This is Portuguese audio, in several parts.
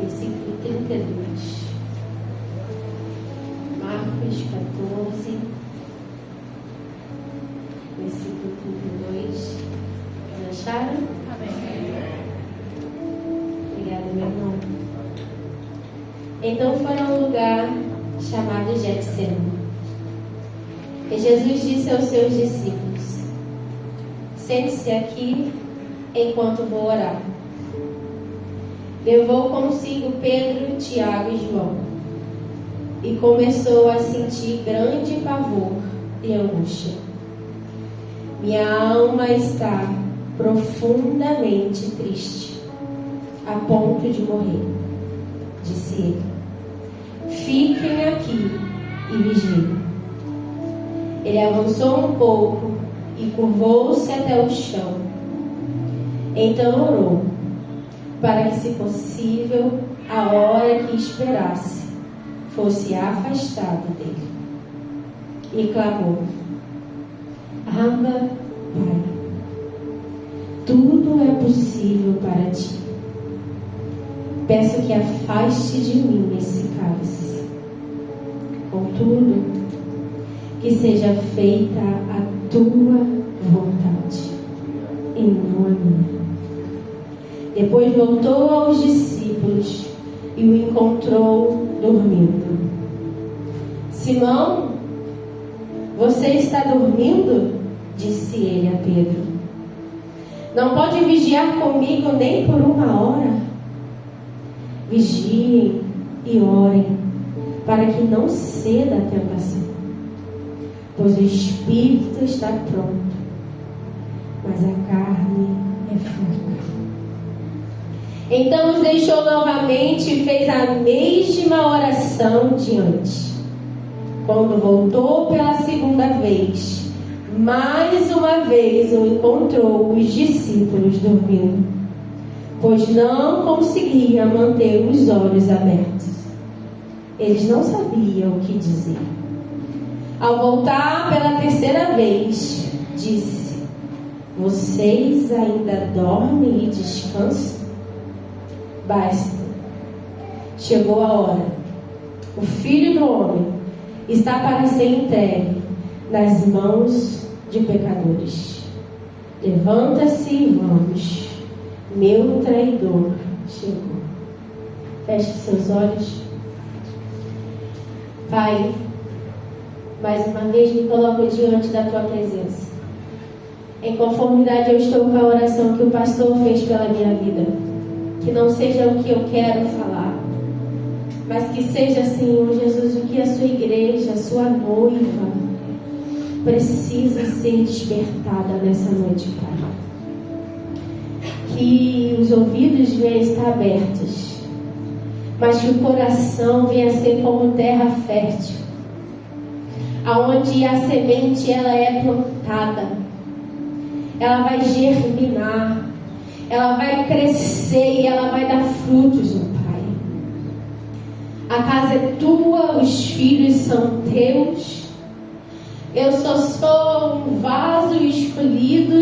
versículo 32. Marcos 14, versículo 32. Já acharam? Amém. Obrigada, meu irmão. Então foram a um lugar chamado Getsemane. E Jesus disse aos seus discípulos: sente-se aqui enquanto vou orar. Levou consigo Pedro, Tiago e João e começou a sentir grande pavor e angústia. Minha alma está profundamente triste, a ponto de morrer, disse ele. Fiquem aqui e vigiem. Ele avançou um pouco e curvou-se até o chão. Então orou, para que, se possível, a hora que esperasse fosse afastada dele. E clamou: Abba, Pai, tudo é possível para ti. Peço que afaste de mim esse cálice. Contudo, que seja feita a tua vontade, e não a minha. Depois voltou aos discípulos e o encontrou dormindo. Simão, você está dormindo? Disse ele a Pedro. Não pode vigiar comigo nem por uma hora? Vigiem e orem, para que não ceda a tentação. Pois o espírito está pronto, mas a carne é fraca. Então os deixou novamente e fez a mesma oração de antes. Quando voltou pela segunda vez, mais uma vez o encontrou os discípulos dormindo, pois não conseguia manter os olhos abertos. Eles não sabiam o que dizer. Ao voltar pela terceira vez, disse: vocês ainda dormem e descansam? Basta. Chegou a hora. O Filho do Homem está para ser entregue nas mãos de pecadores. Levanta-se e vamos. Meu traidor chegou. Feche seus olhos. Pai, mais uma vez me coloco diante da tua presença. Em conformidade eu estou com a oração que o pastor fez pela minha vida. Que não seja o que eu quero falar, mas que seja, Senhor Jesus, o que a sua igreja, a sua noiva, precisa ser despertada nessa noite, Pai. Que os ouvidos venham estar abertos, mas que o coração venha ser como terra fértil, aonde a semente ela é plantada, ela vai germinar, ela vai crescer e ela vai dar frutos, ó Pai. A casa é tua, os filhos são teus. Eu só sou um vaso escolhido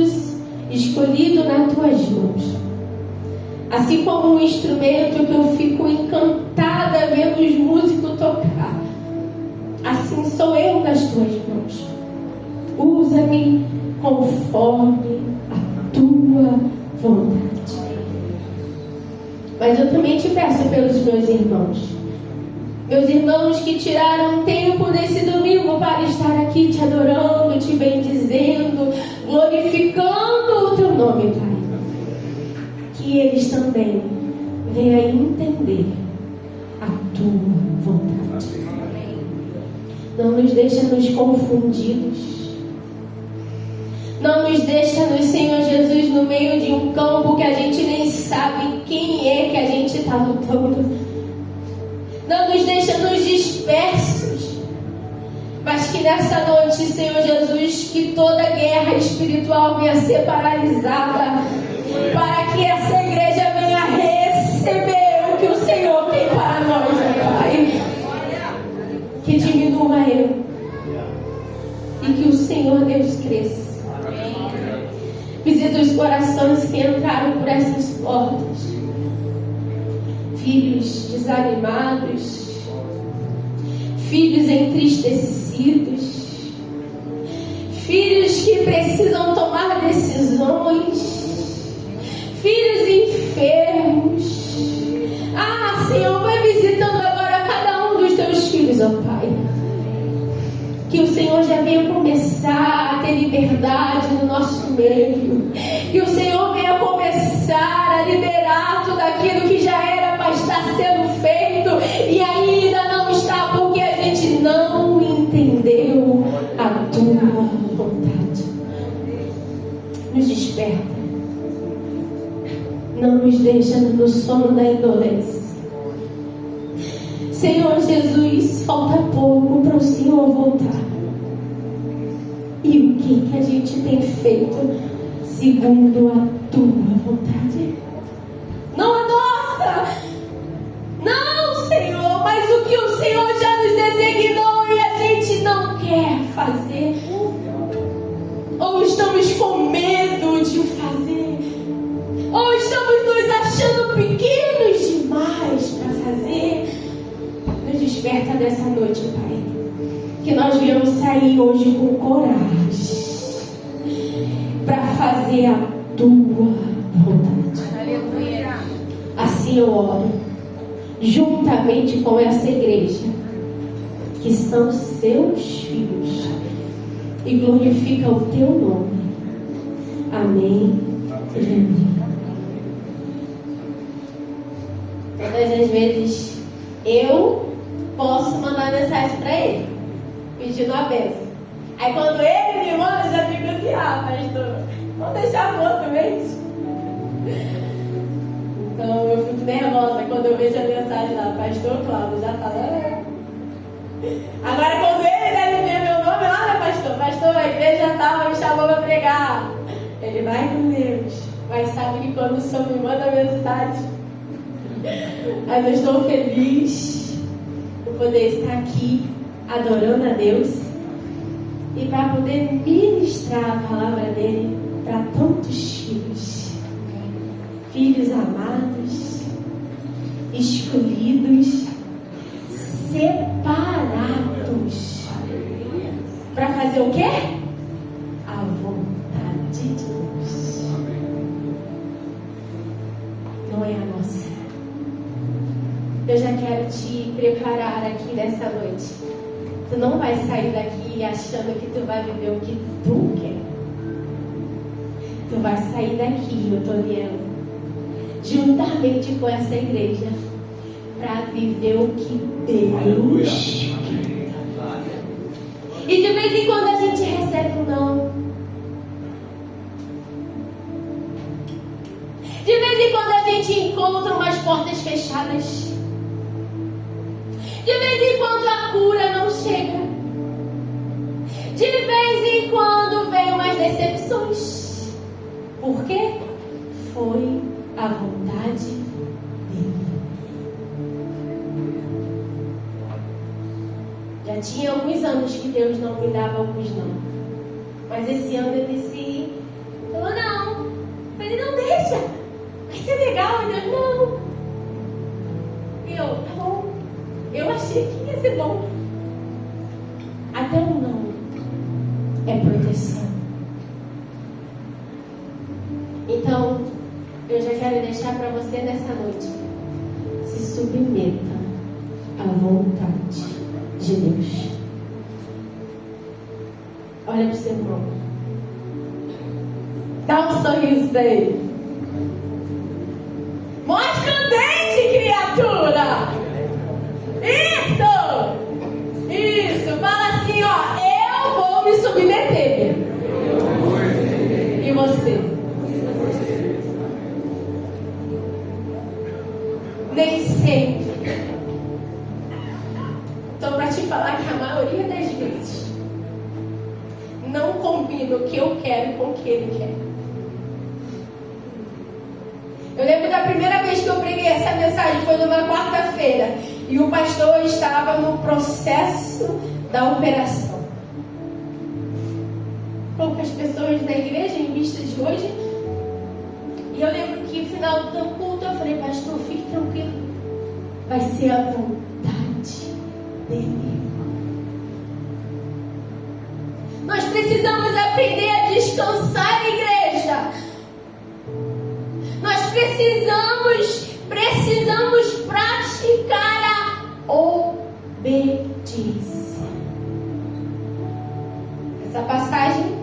nas tuas mãos. Assim como um instrumento que eu fico encantada vendo os músicos tocar, assim sou eu nas tuas mãos. Usa-me conforme a tua vontade. Mas eu também te peço pelos meus irmãos que tiraram tempo desse domingo para estar aqui te adorando, te bendizendo, glorificando o teu nome, Pai. Que eles também venham a entender a tua vontade. Não nos deixa nos confundidos. Não nos deixa, Senhor Jesus, no meio de um campo que a gente nem sabe quem é que a gente está lutando. Não nos deixa nos dispersos. Mas que nessa noite, Senhor Jesus, que toda guerra espiritual venha ser paralisada, para que essa igreja venha receber o que o Senhor tem para nós, Pai. Que diminua eu e que o Senhor Deus cresça. Visita os corações que entraram por essas portas. filhos desanimados, filhos entristecidos, filhos que precisam tomar decisões, filhos enfermos. Ah, Senhor, vai visitando agora cada um dos teus filhos, ó Pai. Que o Senhor já venha começar a ter liberdade no nosso meio. Que o Senhor venha começar a liberar tudo aquilo que já era para estar sendo feito e ainda não está, porque a gente não entendeu a tua vontade. Nos desperta. Não nos deixa no sono da indolência. Senhor Jesus, falta pouco para o Senhor voltar. E o que a gente tem feito segundo a tua vontade? Não a nossa! Não, Senhor, mas o que o Senhor já nos designou e a gente não quer fazer. Ou estamos com medo de fazer. Ou estamos nos achando pequenos demais para fazer. Nos desperta dessa noite, Pai. Que nós viemos sair hoje com coragem para fazer a tua vontade. Aleluia. Assim eu oro, juntamente com essa igreja, que são seus filhos, e glorifica o teu nome. Amém. Amém. Todas as vezes eu posso mandar mensagem para ele, pedindo a bênção. Aí quando ele me manda, eu já fico assim: ah, pastor, vamos deixar pro outro mês. Então eu fico nervosa quando eu vejo a mensagem lá, pastor Cláudio já fala. Agora quando ele deve ver meu nome lá, né, pastor? Pastor, a igreja tal me chamou para pregar. Ele vai com Deus, mas sabe que quando o Senhor me manda mensagem, mas eu estou feliz por poder estar aqui adorando a Deus e para poder ministrar a palavra dele para tantos filhos amados, escolhidos, separados para fazer o quê? A vontade de Deus. Não é a nossa. Eu já quero te preparar aqui nessa noite. Tu não vai sair daqui achando que tu vai viver o que tu quer. Tu vai sair daqui, eu estou olhando, juntamente com essa igreja, para viver o que Deus quer. E de vez em quando a gente recebe um não. De vez em quando a gente encontra umas portas fechadas. De vez em quando a cura não chega. De vez em quando vem umas decepções. Por quê? Foi a vontade dele. Já tinha alguns anos que Deus não me dava alguns não. Mas esse ano eu disse: falou não. Eu falei: não, deixa. Vai ser legal. E Deus: não. E eu: tá bom. Eu achei que ia ser bom. Até o não é proteção. Então, eu já quero deixar para você nessa noite: se submeta à vontade de Deus. Olha para o seu irmão. Dá um sorriso para ele. Mostra o dente, criatura. Isso. Fala assim, ó: eu vou me submeter. E você? Nem sempre. Então, para te falar que a maioria das vezes não combina o que eu quero com o que ele quer. Eu lembro da primeira vez que eu preguei essa mensagem, foi numa quarta-feira, e o pastor estava no processo da operação. Poucas pessoas na igreja em vista de hoje. E eu lembro que no final do culto eu falei: pastor, fique tranquilo, vai ser a vontade dele. Nós precisamos aprender a descansar, igreja. Nós precisamos praticar a obediência. Essa passagem,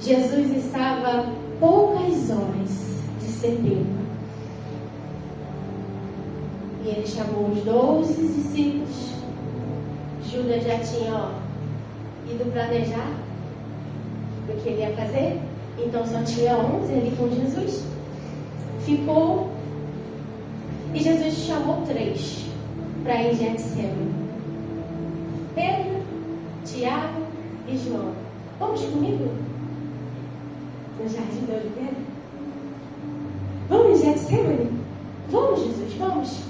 Jesus estava a poucas horas de ser pego. E ele chamou os 12 discípulos. Judas já tinha ido planejar o que ele ia fazer. Então só tinha 11 ali com Jesus. Ficou. E Jesus chamou 3 para ir em Getsemane: Pedro, Tiago e João. Vamos comigo? No jardim da Oliveira? Vamos em Getsemane? Vamos, Jesus, vamos.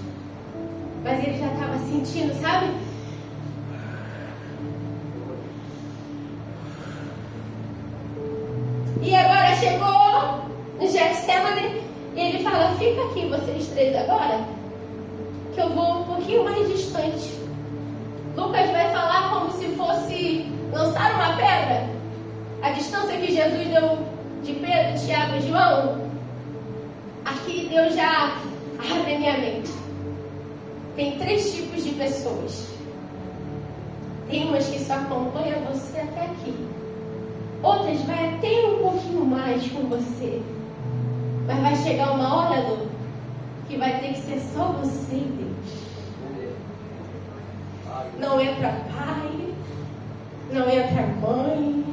Mas ele já estava sentindo, sabe? E agora chegou no Getsemane e ele fala: fica aqui vocês 3 agora, que eu vou um pouquinho mais distante. Lucas vai falar como se fosse lançar uma pedra. A distância que Jesus deu de Pedro, Tiago e João. Aqui Deus já abre a minha mente. Tem 3 tipos de pessoas. Tem umas que só acompanham você até aqui. Outras vai até um pouquinho mais com você. Mas vai chegar uma hora, Du, que vai ter que ser só você e Deus. Não entra pai, não entra mãe,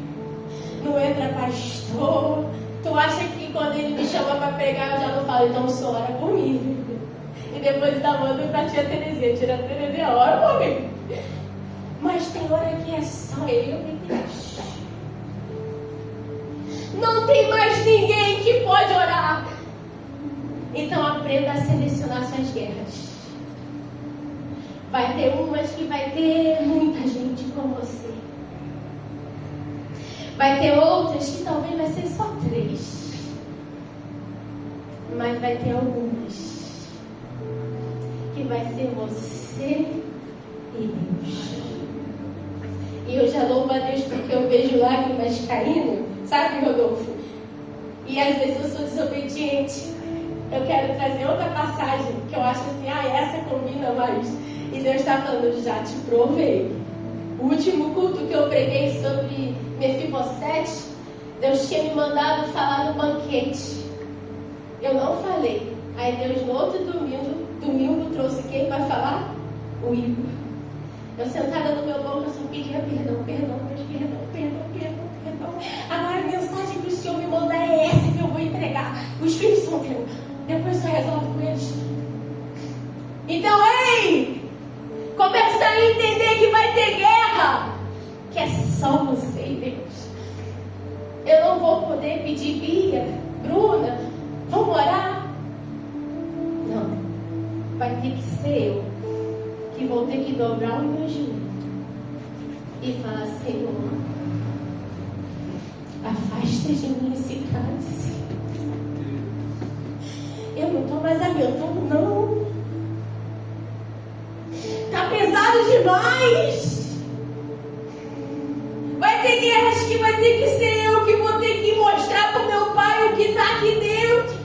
não entra pastor. Tu acha que quando ele me chama para pregar, eu já não falo, então o senhor ora por mim. E depois ainda mando pra tia Terezinha. Tia Terezinha ora por mim. Mas tem hora que é só eu e Deus. Não tem mais ninguém que pode orar. Então aprenda a selecionar suas guerras. Vai ter umas que vai ter muita gente com você. Vai ter outras que talvez vai ser só 3. Mas vai ter algumas que vai ser você e Deus. E eu já louvo a Deus porque eu vejo lágrimas caindo, sabe, Rodolfo? E às vezes eu sou desobediente. Eu quero trazer outra passagem que eu acho assim, essa combina mais. E Deus está falando, já te provei. O último culto que eu preguei sobre Mefibosete, Deus tinha me mandado falar no banquete. Eu não falei. Aí Deus no outro domingo trouxe quem vai falar? O Igor. Eu sentada no meu banco, eu só pedia perdão. Agora a mensagem que o Senhor me manda é essa que eu vou entregar. Os filhos são teus. Depois você resolve com eles. Então, começa a entender que vai ter guerra, que é só você e Deus. Eu não vou poder pedir Bia, Bruna, vamos orar? Não. Vai ter que ser eu que vou ter que dobrar o meu joelho e falar: Senhor, afasta de mim esse cálice. Eu não estou mais aguentando, não. Está pesado demais. Vai ter guerras que vai ter que ser eu que vou ter que mostrar para o meu pai o que está aqui dentro.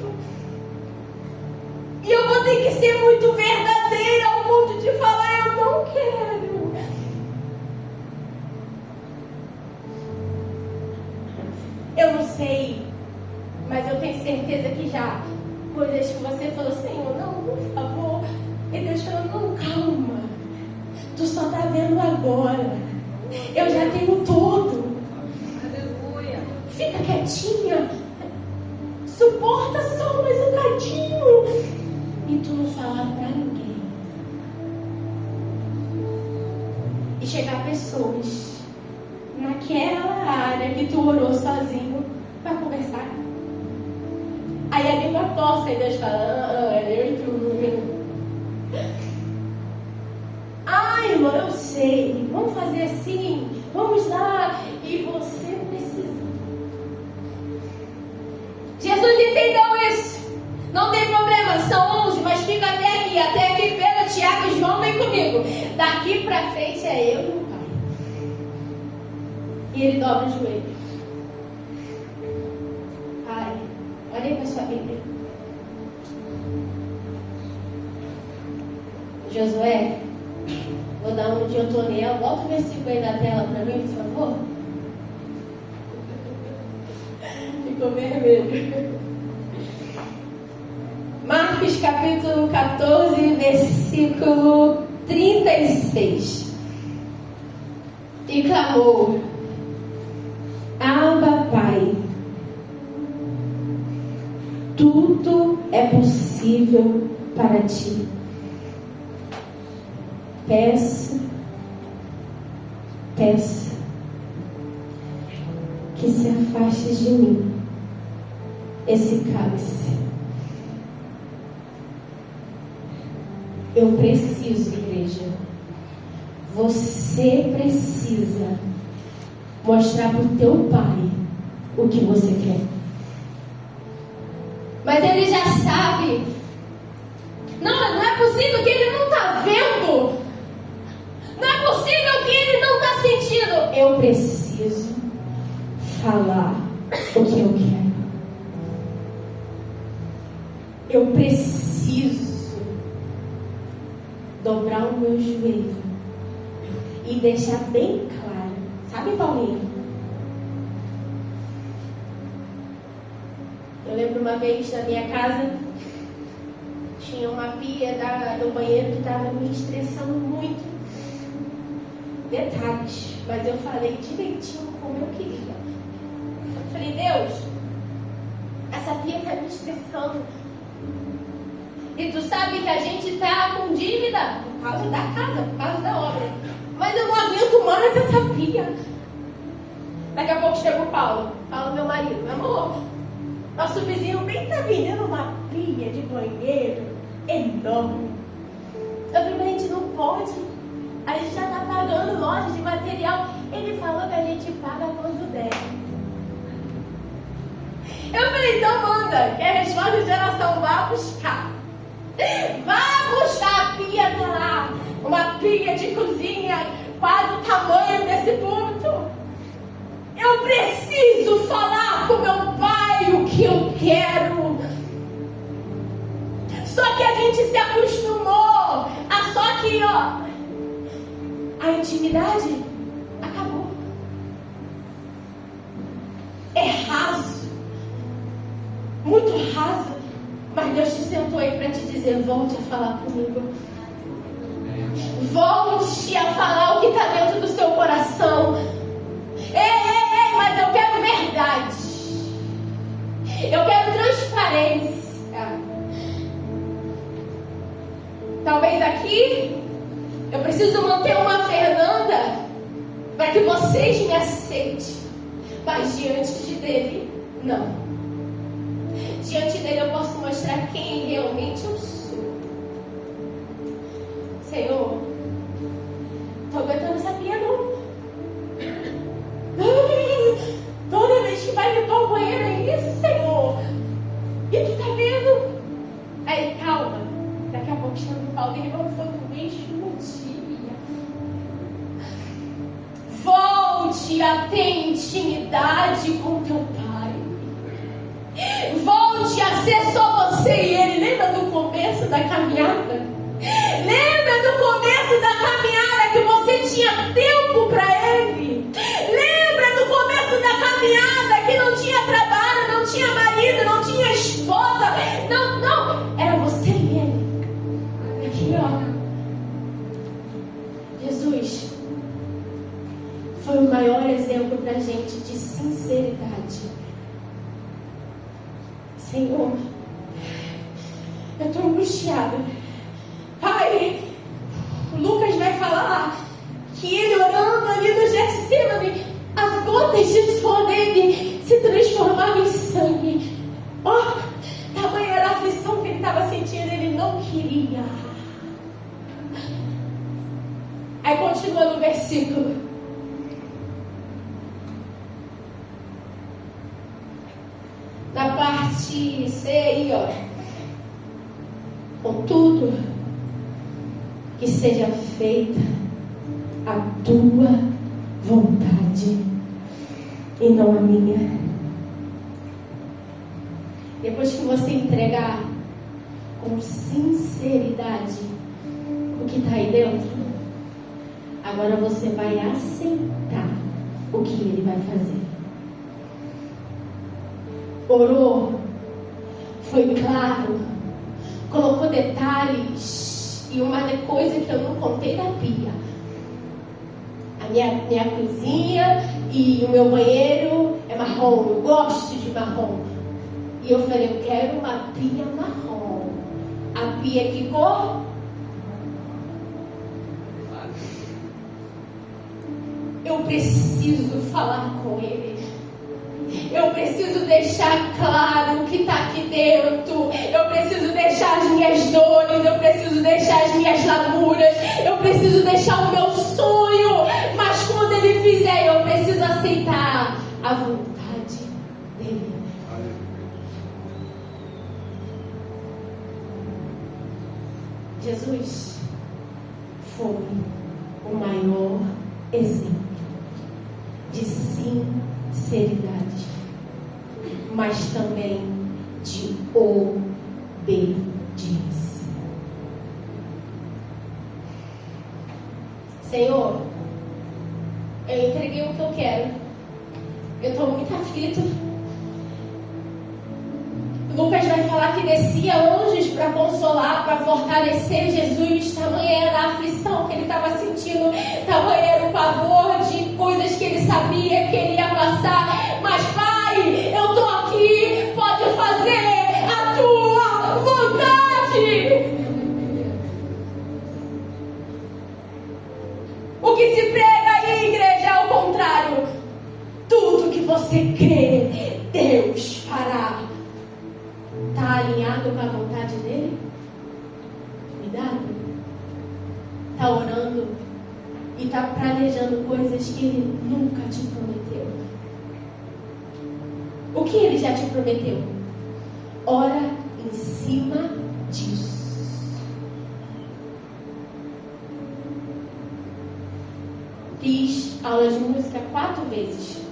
E eu vou ter que ser muito verdadeira ao ponto de falar: eu não quero. Eu não sei, mas eu tenho certeza que já coisas que você falou: Senhor, não, por favor. E Deus falou: não, calma. Tu só está vendo agora. Eu já tenho tudo. Aleluia. Fica quietinha. Suporta só mais um cadinho. E tu não falar pra ninguém. E chegar pessoas naquela área que tu orou sozinho para conversar. Aí a língua torce e Deus fala: eu e tu. Irmão, eu sei. Vamos fazer assim. Vamos lá. E você precisa. Jesus entendeu isso. Não tem problema. comigo. Daqui pra frente é eu e o Pai. E ele dobra o joelho. Pai, olha aí pra sua Bíblia. Josué, vou dar um de Otoniel. Bota o versículo aí na tela pra mim, por favor. Ficou vermelho. Marcos capítulo 14, versículo 36. E clamou: Abba, Pai, tudo é possível para ti. Peço que se afaste de mim esse cálice. Eu preciso, igreja. Você precisa mostrar para o teu Pai o que você quer. Mas ele já sabe. Não é possível que ele não está vendo. Não é possível que ele não está sentindo. Eu preciso falar o que eu quero. Eu preciso dobrar o meu joelho e deixar bem claro. Sabe, Paulinho? Eu lembro uma vez na minha casa, tinha uma pia do banheiro que estava me estressando muito. Detalhes, mas eu falei direitinho como eu queria. Eu falei: Deus, essa pia está me estressando. E tu sabe que a gente está com dívida por causa da casa, por causa da obra. Mas eu não aguento mais essa pia. Daqui a pouco chega o Paulo, meu marido: meu amor, nosso vizinho bem tá vendendo uma pia de banheiro enorme. Eu falei: mas a gente não pode. A gente já está pagando loja de material. Ele falou que a gente paga quando der. Eu falei: então manda, que a resposta de oração vá buscar. Vá buscar a pia, tá lá. Uma pia de cozinha, quase o tamanho desse púlpito. Eu preciso falar com meu Pai o que eu quero. Só que a gente se acostumou a só que, a intimidade acabou. É raso. Muito raso. Mas Deus te sentou aí para te dizer: volte a falar comigo. Volte a falar o que está dentro do seu coração. Ei, mas eu quero verdade. Eu quero transparência. Talvez aqui eu preciso manter uma Fernanda para que vocês me aceitem. Mas diante dele, não. Diante dele eu posso mostrar quem realmente eu sou. Senhor, estou aguentando essa pia não. Toda vez que vai limpar o banheiro é isso, Senhor. E tu tá vendo? Aí, calma. Daqui a pouco chega o Paulo e não foi no mesmo dia. Volte a ter intimidade com teu Pai. Volte a ser só você e ele. Lembra do começo da caminhada? Lembra do começo da caminhada que você tinha tempo para ele? Lembra do começo da caminhada que não tinha trabalho, não tinha marido, não tinha esposa? Não, era você e ele. Aqui, Jesus foi o maior exemplo pra gente de sinceridade. Senhor, eu estou angustiada. Pai, o Lucas vai falar que ele orando ali no Getsemane, as gotas de suor dele se transformavam em sangue. Tamanha era a aflição que ele estava sentindo, ele não queria. Aí continua no versículo. Na parte C aí, contudo, que seja feita a tua vontade e não a minha. Depois que você entregar com sinceridade o que está aí dentro, agora você vai aceitar o que Ele vai fazer. Orou, foi claro, colocou detalhes. E uma coisa que eu não contei da pia: a minha cozinha e o meu banheiro é marrom, eu gosto de marrom. E eu falei, eu quero uma pia marrom. A pia que cor? Eu preciso falar com Ele. Eu preciso deixar claro o que está aqui dentro. Eu preciso deixar as minhas dores. Eu preciso deixar as minhas laburas. Eu preciso deixar o meu sonho. Mas quando Ele fizer, eu preciso aceitar a vontade dEle. Jesus foi o maior exemplo de sinceridade, mas também de obediência. Senhor, eu entreguei o que eu quero. Eu estou muito aflito. Lucas vai falar que descia anjos para consolar, para fortalecer Jesus. Tamanha era a aflição que ele estava sentindo, tamanha era o pavor de coisas que ele sabia que ele ia passar. Mas Pai, eu estou aqui, pode fazer a tua vontade. O que se prega aí, igreja, é o contrário. Tudo que você crê, Deus fará. Está alinhado com a vontade dele? Cuidado. Está orando e está planejando coisas que ele nunca te prometeu. O que ele já te prometeu? Ora em cima disso. Fiz aula de música 4 vezes.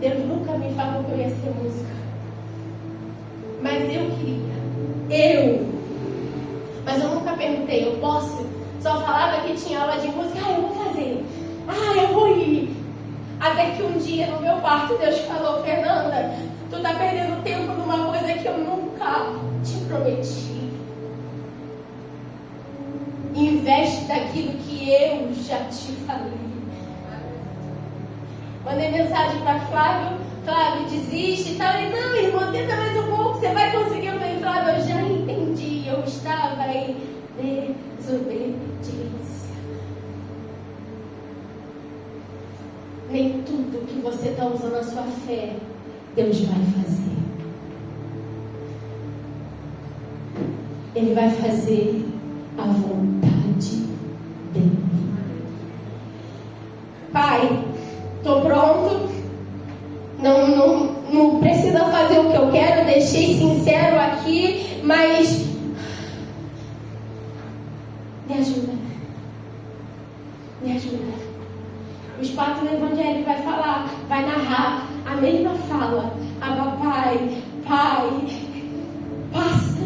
Deus nunca me falou que eu ia ser música. Mas eu queria. Mas eu nunca perguntei, eu posso? Só falava que tinha aula de música. Eu vou fazer. Eu vou ir. Até que um dia no meu quarto Deus falou, Fernanda, tu tá perdendo tempo numa coisa que eu nunca te prometi. Investe daquilo que eu já te falei. Mandei mensagem para Flávio, desiste e tal. Ele, não, irmão, tenta mais um pouco, você vai conseguir. Eu falei, Flávio, eu já entendi, eu estava em desobediência. Nem tudo que você está usando a sua fé, Deus vai fazer. Ele vai fazer a vontade dele. Pai, estou pronto. Não precisa fazer o que eu quero. Deixei sincero aqui, mas me ajuda. Me ajuda. O espaço do Evangelho vai falar, vai narrar a mesma fala. Abba, Pai, passa.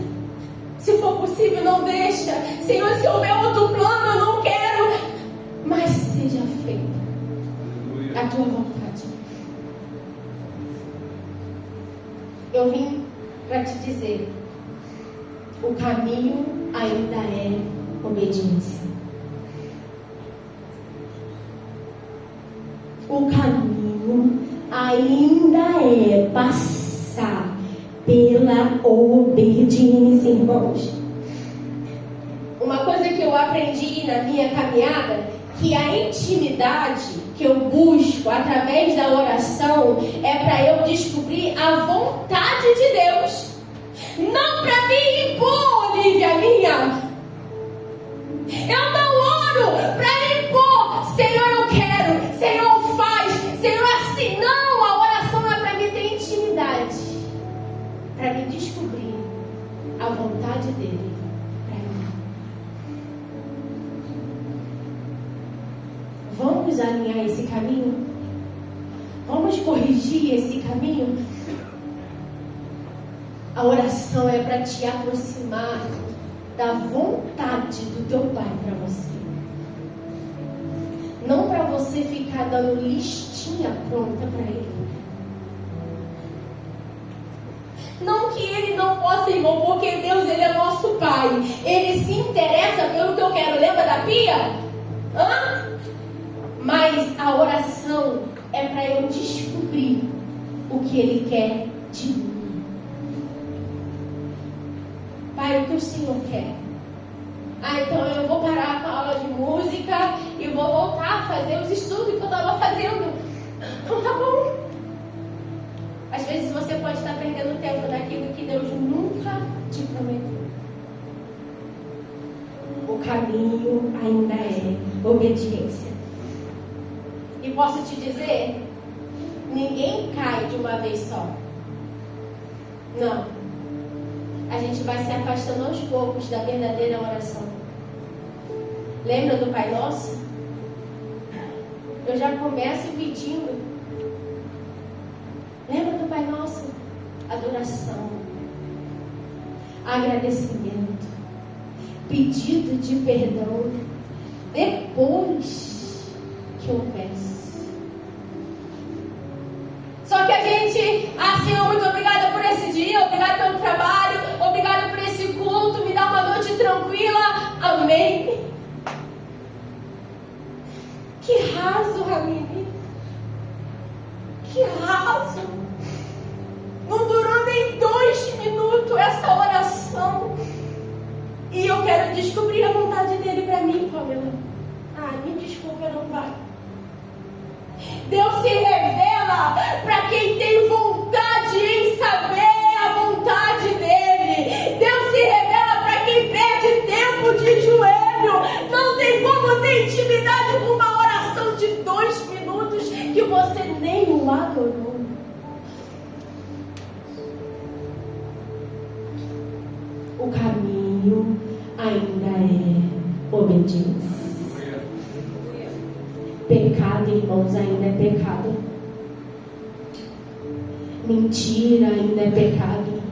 Se for possível, não deixa. Senhor, se houver outro plano, eu não quero. Mas seja feita a tua vontade. Eu vim para te dizer, o caminho ainda é obediência. O caminho ainda é passar pela obediência, irmãos. Uma coisa que eu aprendi na minha caminhada, que a intimidade que eu busco através da oração é para eu descobrir a vontade de Deus. Não para me impor, Olivia, minha. Eu não oro para impor, Senhor, eu quero, Senhor, faz, Senhor, assim. Não, a oração é para me ter intimidade, para me descobrir a a vontade dele para mim. Vamos alinhar esse caminho? Vamos corrigir esse caminho? A oração é para te aproximar da vontade do teu Pai para você. Não para você ficar dando listinha pronta para Ele. Não que Ele não possa, irmão, porque Deus, Ele é nosso Pai. Ele se interessa pelo que eu quero. Lembra da pia? Mas a oração é para eu descobrir o que Ele quer de mim. Pai, o que o Senhor quer? Então eu vou parar com a aula de música e vou voltar a fazer os estudos que eu estava fazendo. Então tá bom. Às vezes você pode estar perdendo tempo daquilo que Deus nunca te prometeu. O caminho ainda é obediência. E posso te dizer, ninguém cai de uma vez só. Não. A gente vai se afastando aos poucos da verdadeira oração. Lembra do Pai Nosso? Eu já começo pedindo. Lembra do Pai Nosso? Adoração, agradecimento, pedido de perdão, depois que eu peço. Só que a gente, Senhor, muito obrigada por esse dia, obrigada pelo trabalho, obrigada por esse culto, me dá uma noite tranquila, amém. Que raso, Ramine, que raso. Não durou nem 2 minutos essa oração. E eu quero descobrir a vontade dele para mim, Pamela. Me desculpa, não vai. Deus se revela para quem tem vontade em saber a vontade dele. Deus se revela para quem perde tempo de joelho. Não tem como ter intimidade com uma oração de 2 minutos que você nem o adorou. O caminho ainda é obediência. Pecado, irmãos, ainda é pecado. Mentira ainda é pecado.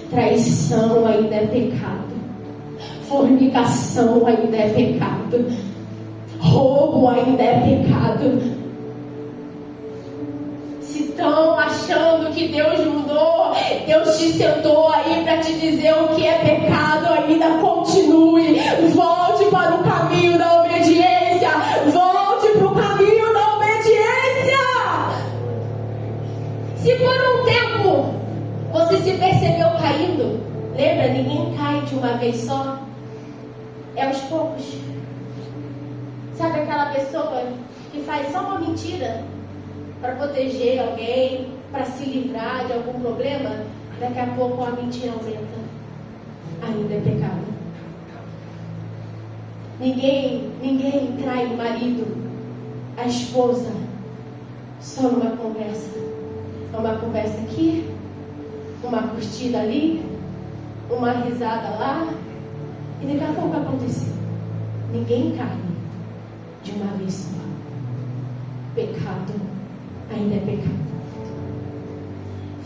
Traição ainda é pecado. Fornicação ainda é pecado. Roubo ainda é pecado. Se estão achando que Deus mudou, Deus te sentou aí para te dizer o que é pecado, ainda continue. Volte para o caminho da obediência. Volte para o caminho da obediência. Se por um tempo você se percebeu caindo, lembra, ninguém cai de uma vez só. É aos poucos. Sabe aquela pessoa que faz só uma mentira para proteger alguém, para se livrar de algum problema? Daqui a pouco a mentira aumenta. Ainda é pecado. Ninguém trai o marido, a esposa, só numa conversa. Uma conversa aqui, uma curtida ali, uma risada lá, e daqui a pouco aconteceu. Ninguém cai de uma vez só. Pecado ainda é pecado.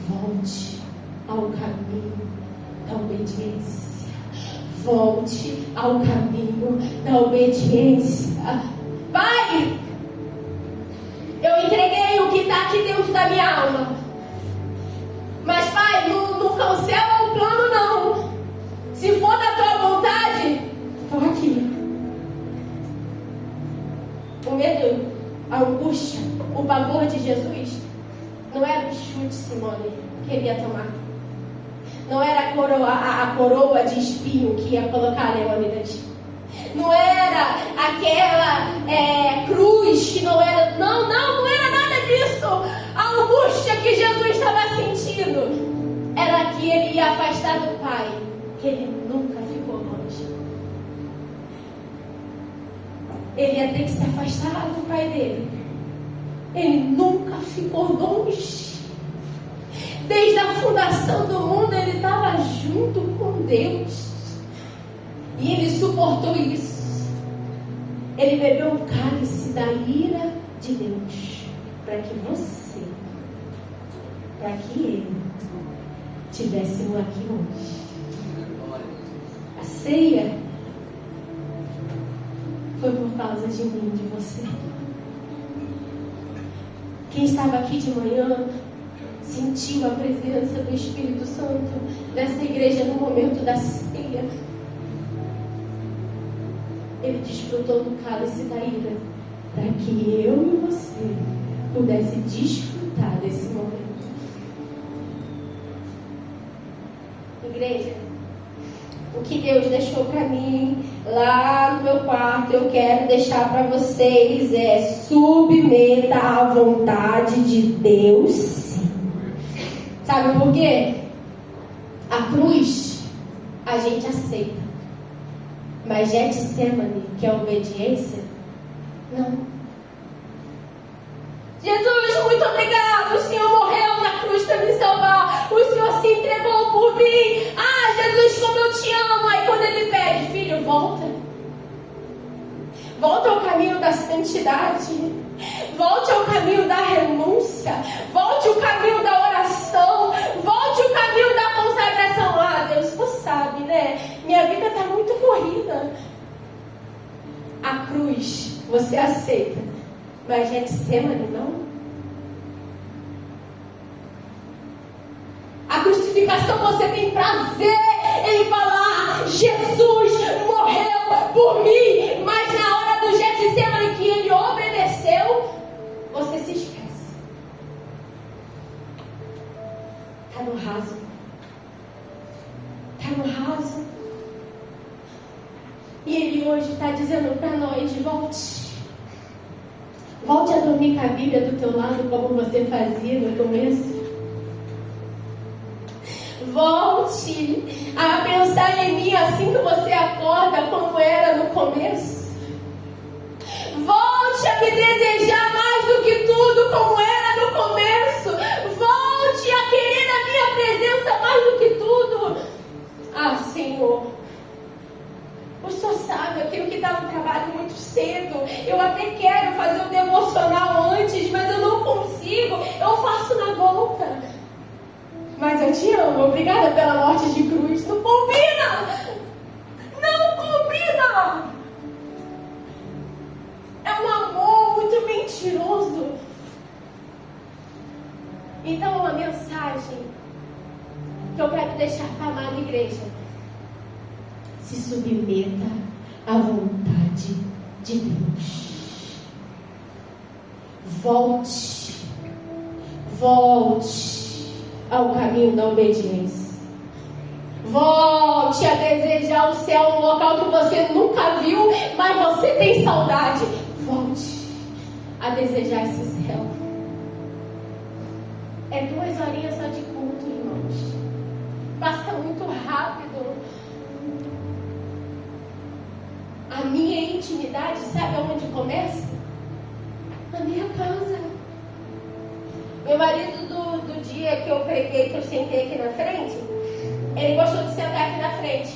Volte ao caminho da obediência. Volte ao caminho da obediência. Pai, eu entreguei o que está aqui dentro da minha alma. Mas, Pai, não cancela o plano, não. Se for da tua vontade, estou aqui. O medo, a angústia, o pavor de Jesus não era o chute, Simone, que ele ia tomar. Não era a coroa de espinho que ia colocar Leônidas. Não era aquela cruz que não era... Não era nada disso. A angústia que Jesus estava sentindo era que ele ia afastar do Pai, que ele nunca ficou longe. Ele ia ter que se afastar do Pai dele. Ele nunca ficou longe. Desde a fundação do mundo ele estava junto. junto com Deus. E ele suportou isso. Ele bebeu o cálice da ira de Deus. Para que você, para que ele estivéssemos aqui hoje. A ceia foi por causa de mim, de você. Quem estava aqui de manhã sentiu a presença do Espírito Santo nessa igreja no momento da ceia. Ele desfrutou do cálice da ira para que eu e você pudesse desfrutar desse momento. Igreja, o que Deus deixou para mim lá no meu quarto, eu quero deixar para vocês é: submeta à vontade de Deus. Sabe por quê? A cruz a gente aceita, mas Getsemane, que é obediência, não. Jesus, muito obrigado, o Senhor morreu na cruz para me salvar, o Senhor se entregou por mim. Ah, Jesus, como eu te amo. Aí quando ele pede: filho, volta ao caminho da santidade, volte ao caminho da renúncia, volte ao caminho da oração, volte ao caminho da consagração. Ah, Deus, tu sabe, né? Minha vida está muito corrida. A cruz você aceita, mas Getsemane não. A crucificação você tem prazer em falar: Jesus morreu por mim, mas na hora do Getsemane que ele obedeceu, você se esquece. Está no raso. Está no raso. E ele hoje está dizendo para nós: volte a dormir com a Bíblia do teu lado, como você fazia no começo. Volte a pensar em mim assim que você acorda, como era no começo. Volte a me desejar mais do que tudo, como era no começo. Volte a querer a minha presença mais do que tudo. Ah, Senhor, o Senhor sabe aquilo que dá no trabalho muito cedo. Eu até quero fazer o devocional antes, mas eu não consigo. Eu faço na volta. Mas eu te amo. Obrigada pela morte de cruz. Não combina. Não combina. É um amor muito mentiroso. Então, uma mensagem que eu quero deixar para a amada igreja: se submeta à vontade de Deus. Volte ao caminho da obediência. Volte a desejar o céu, um local que você nunca viu, mas você tem saudade. Volte a desejar esse céu. É 2 horinhas só de culto, irmãos. Passa muito rápido. A minha intimidade, sabe aonde começa? Na minha casa. Meu marido, do dia que eu preguei, que eu sentei aqui na frente, ele gostou de sentar aqui na frente.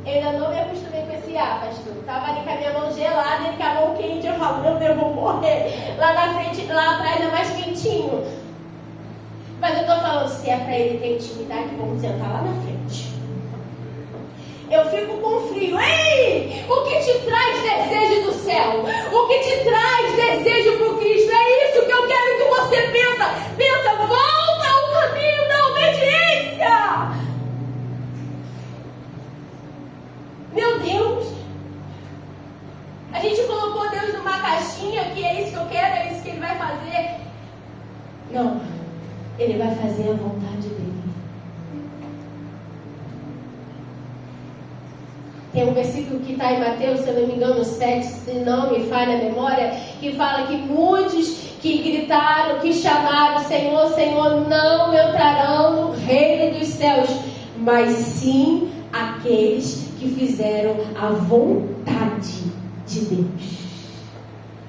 Eu ainda não me acostumei com esse pastor. Estava ali com a minha mão gelada, ele com a mão quente. Eu falo: meu Deus, eu vou morrer. Lá na frente, lá atrás é mais quentinho. Mas eu estou falando: se é para ele ter intimidade, vamos sentar lá na frente. Eu fico com frio. Ei, o que te traz desejo do céu? O que te traz desejo por Cristo? É isso que eu quero que você pensa. Volta ao caminho da obediência. Meu Deus. A gente colocou Deus numa caixinha, que é isso que eu quero, é isso que Ele vai fazer. Não. Ele vai fazer a vontade dEle. Tem um versículo que está em Mateus, se eu não me engano, 7, se não me falha a memória, que fala que muitos que gritaram, que chamaram: Senhor, Senhor, não entrarão no reino dos céus, mas sim aqueles que fizeram a vontade de Deus.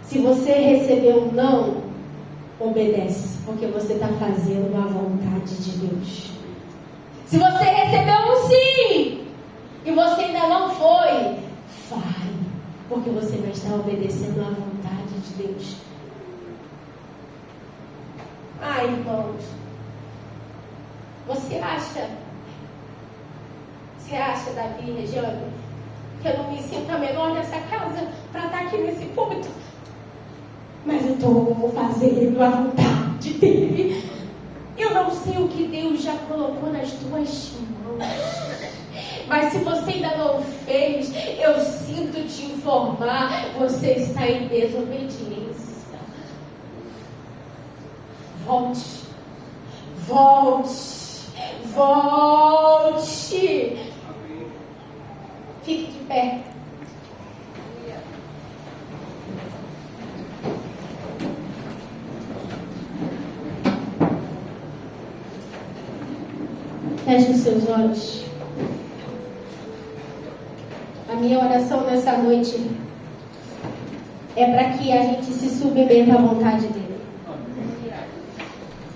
Se você recebeu um não, obedece, porque você está fazendo a vontade de Deus. Se você recebeu um sim e você ainda não foi, vai, porque você vai estar obedecendo à vontade de Deus. Ai, irmãos, você acha, Davi, Regiane, que eu não me sinto a menor nessa casa para estar aqui nesse púlpito? Mas eu estou fazendo a vontade dele. Eu não sei o que Deus já colocou nas tuas mãos, mas se você ainda não fez, eu sinto te informar, você está em desobediência. Volte, volte, volte. Fique de pé. Feche os seus olhos. A minha oração nessa noite é para que a gente se submeta à vontade dele.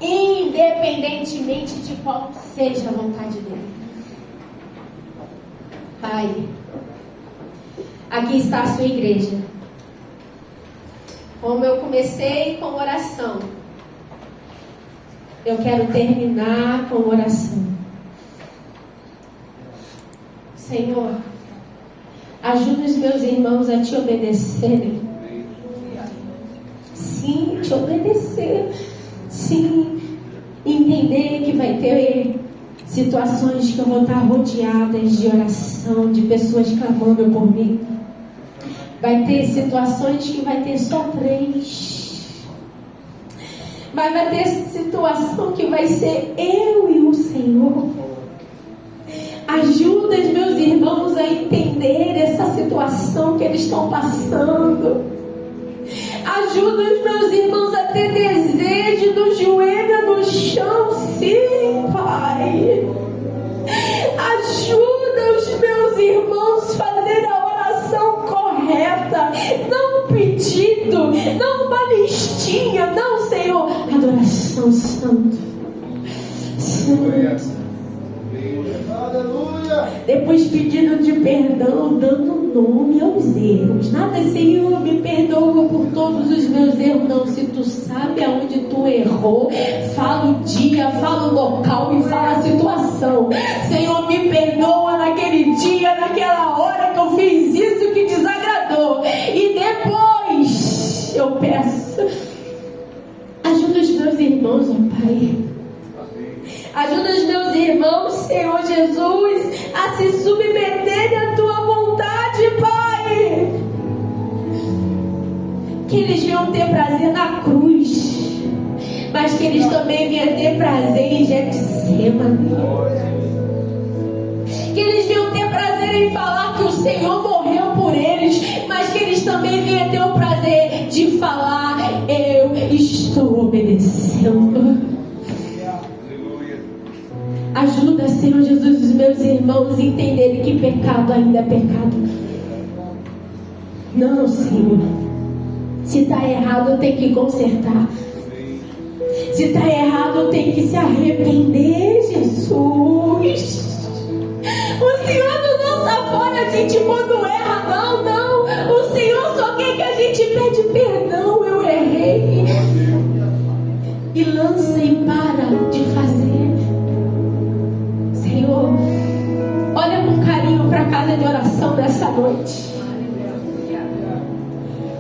Independentemente de qual seja a vontade dele. Pai, aqui está a sua igreja. Como eu comecei com oração, eu quero terminar com oração. Senhor, ajuda os meus irmãos a te obedecerem. Sim, te obedecer. Sim, entender que vai ter situações que eu vou estar rodeadas de oração, de pessoas clamando por mim. Vai ter situações que vai ter só 3. Mas vai ter situação que vai ser eu e o Senhor. Ajuda os meus irmãos a entender essa situação que eles estão passando. Ajuda os meus irmãos a ter desejo do joelho no chão, sim, Pai. Ajuda os meus irmãos a fazer a oração correta, não um pedido, não uma listinha, não, Senhor, adoração santo. Santo. Depois pedindo de perdão, dando nome aos erros. Nada, Senhor, me perdoa por todos os meus erros. Não, se tu sabe aonde tu errou, fala o dia, fala o local e fala a situação. Senhor, me perdoa naquele dia, naquela hora que eu fiz isso que desagradou. E depois eu peço, ajuda os meus irmãos, ó Pai. Ajuda os meus irmãos, Senhor Jesus, a se submeterem à tua vontade, Pai. Que eles venham ter prazer na cruz, mas que eles também venham ter prazer em Getsêmani. Que eles venham ter prazer em falar que o Senhor morreu por eles, mas que eles também venham ter o prazer de falar: eu estou obedecendo. Ajuda, Senhor Jesus, os meus irmãos a entenderem que pecado ainda é pecado. Não, Senhor. Se está errado, eu tenho que consertar. Se está errado, eu tenho que se arrepender, Jesus. O Senhor não lança fora a gente quando erra, não, não. O Senhor só quer que a gente pede perdão. Eu errei. E lança e para de fazer. Senhor, olha com carinho para a casa de oração dessa noite.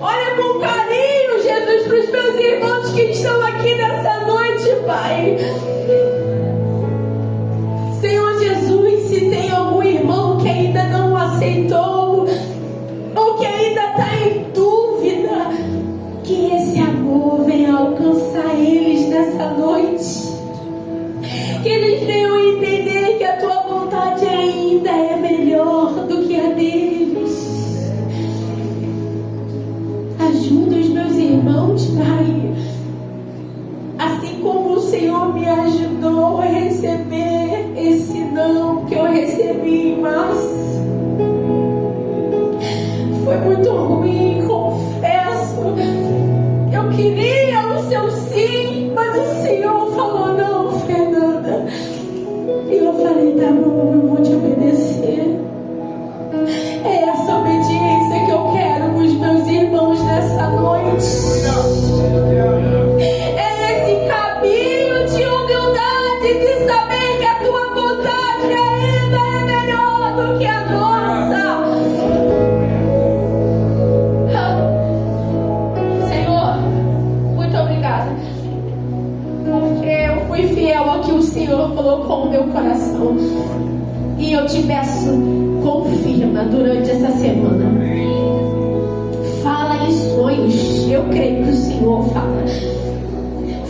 Olha com carinho, Jesus, para os meus irmãos que estão aqui nessa noite, Pai. Senhor Jesus, se tem algum irmão que ainda não aceitou, ou que ainda está em dúvida, que esse amor venha alcançar eles nessa noite. Que eles venham entender que a tua vontade ainda é melhor do que a deles. Ajuda os meus irmãos, Pai. Assim como o Senhor me ajudou a receber esse não que eu recebi em março. Foi muito ruim, confesso. Eu queria o seu sim, mas o Senhor falou: não, Fernanda. E eu falei: fui fiel ao que o Senhor colocou no meu coração. E eu te peço, confirma durante essa semana. Fala em sonhos. Eu creio que o Senhor fala.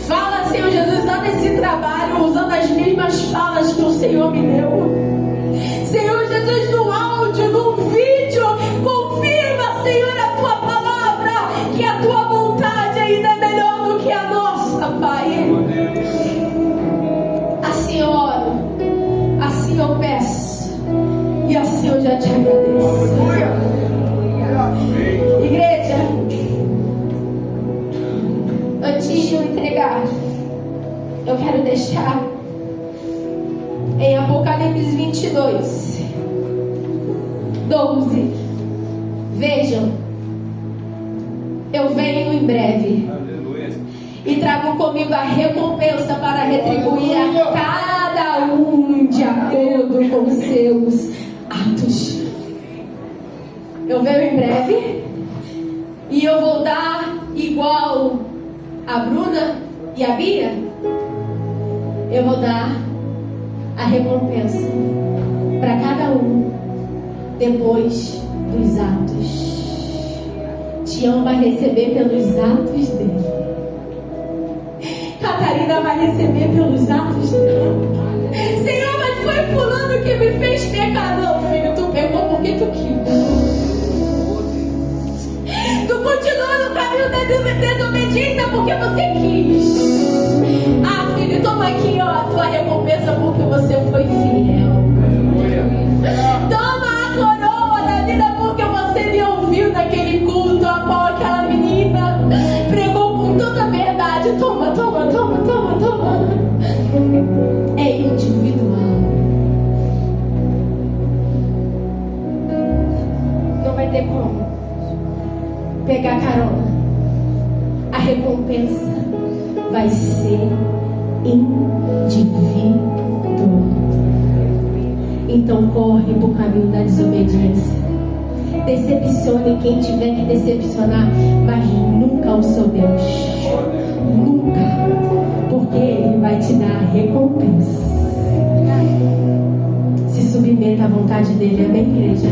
Fala, Senhor Jesus, lá nesse trabalho, usando as mesmas falas que o Senhor me deu. Senhor Jesus, no áudio, no vídeo, confirma, Senhor, a tua palavra, que a tua vontade ainda é melhor do que a nossa, Pai. Assim eu oro, assim eu peço, e assim eu já te agradeço. Igreja, antes de eu entregar, eu quero deixar em Apocalipse 22, 12. Vejam, eu venho em breve. Aleluia. E trago comigo a recompensa para retribuir a cada um de acordo com seus atos. Eu venho em breve e eu vou dar igual a Bruna e a Bia. Eu vou dar a recompensa para cada um depois dos atos. Tião vai receber pelos atos dele. Catarina vai receber pelos atos dele. Senhor, mas foi fulano que me fez pecar. Não, filho, tu pegou porque tu quis. Tu continua no caminho da desobediência porque você quis. Ah, filho, toma aqui, ó, a tua recompensa porque você foi fiel. Toma a coroa da vida porque você me ouviu naquele culto, a qual aquela menina pregou com toda a verdade. Toma, toma, toma, toma, toma. É individual. Não vai ter como pegar carona. A recompensa vai ser individual. Então corre para o caminho da desobediência. Decepcione quem tiver que decepcionar, mas nunca o seu Deus. Nunca. Porque Ele vai te dar a recompensa. Se submeta à vontade dele. Amém, igreja?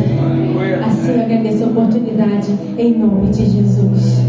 Assim eu agradeço a oportunidade em nome de Jesus.